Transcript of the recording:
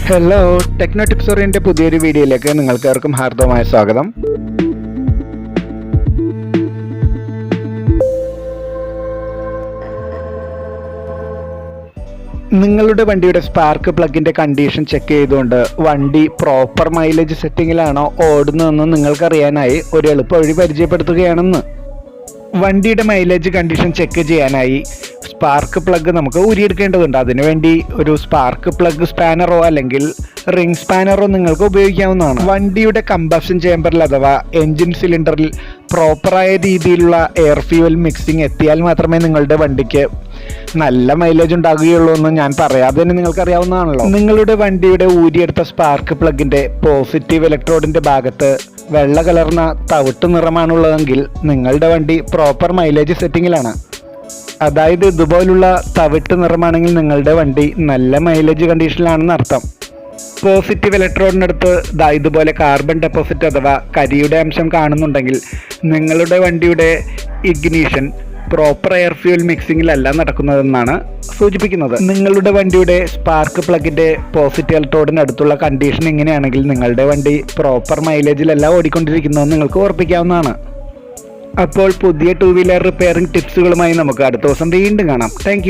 Hello, techno tips oriented പുതിയൊരു വീഡിയോയിലേക്ക് നിങ്ങൾക്കേവർക്കും ഹാർദവമായ സ്വാഗതം. നിങ്ങളുടെ വണ്ടിയുടെ സ്പാർക്ക് പ്ലഗിൻ്റെ കണ്ടീഷൻ ചെക്ക് ചെയ്തുകൊണ്ട് വണ്ടി പ്രോപ്പർ മൈലേജ് സെറ്റിങ്ങിലാണോ ഓടുന്നതെന്ന് നിങ്ങൾക്കറിയാനായി ഒരു എളുപ്പ വഴി പരിചയപ്പെടുത്തുകയാണെന്ന്. വണ്ടിയുടെ മൈലേജ് കണ്ടീഷൻ ചെക്ക് ചെയ്യാനായി സ്പാർക്ക് പ്ലഗ് നമുക്ക് ഊരിയെടുക്കേണ്ടതുണ്ട്. അതിനുവേണ്ടി ഒരു സ്പാർക്ക് പ്ലഗ് സ്പാനറോ അല്ലെങ്കിൽ റിംഗ് സ്പാനറോ നിങ്ങൾക്ക് ഉപയോഗിക്കാവുന്നതാണ്. വണ്ടിയുടെ കമ്പഷൻ ചേമ്പറിൽ അഥവാ എൻജിൻ സിലിണ്ടറിൽ പ്രോപ്പറായ രീതിയിലുള്ള എയർ ഫ്യൂവൽ മിക്സിംഗ് എത്തിയാൽ മാത്രമേ നിങ്ങളുടെ വണ്ടിക്ക് നല്ല മൈലേജ് ഉണ്ടാകുകയുള്ളൂ എന്ന് ഞാൻ പറയാതെ തന്നെ നിങ്ങൾക്കറിയാവുന്നതാണല്ലോ. നിങ്ങളുടെ വണ്ടിയുടെ ഊരിയെടുത്ത സ്പാർക്ക് പ്ലഗിൻ്റെ പോസിറ്റീവ് ഇലക്ട്രോഡിൻ്റെ ഭാഗത്ത് വെള്ള കലർന്ന തവിട്ട് നിറമാണുള്ളതെങ്കിൽ നിങ്ങളുടെ വണ്ടി പ്രോപ്പർ മൈലേജ് സെറ്റിങ്ങിലാണ്. അതായത് ഇതുപോലുള്ള തവിട്ട് നിറമാണെങ്കിൽ നിങ്ങളുടെ വണ്ടി നല്ല മൈലേജ് കണ്ടീഷനിലാണെന്ന് അർത്ഥം. പോസിറ്റീവ് ഇലക്ട്രോഡിനടുത്ത് ഇതുപോലെ കാർബൺ ഡെപ്പോസിറ്റ് അഥവാ കരിയുടെ അംശം കാണുന്നുണ്ടെങ്കിൽ നിങ്ങളുടെ വണ്ടിയുടെ ഇഗ്നീഷൻ പ്രോപ്പർ എയർ ഫ്യൂൽ മിക്സിങ്ങിലല്ല നടക്കുന്നതെന്നാണ് സൂചിപ്പിക്കുന്നത്. നിങ്ങളുടെ വണ്ടിയുടെ സ്പാർക്ക് പ്ലഗിൻ്റെ പോസിറ്റീവ് ഇലക്ട്രോഡിനടുത്തുള്ള കണ്ടീഷൻ ഇങ്ങനെയാണെങ്കിൽ നിങ്ങളുടെ വണ്ടി പ്രോപ്പർ മൈലേജിലല്ല ഓടിക്കൊണ്ടിരിക്കുന്നതെന്ന് നിങ്ങൾക്ക് ഓർപ്പിക്കാവുന്നതാണ്. അപ്പോൾ പുതിയ ടൂ വീലർ റിപ്പയറിംഗ് ടിപ്സുകളുമായി നമുക്ക് അടുത്ത ദിവസം വീണ്ടും കാണാം. താങ്ക്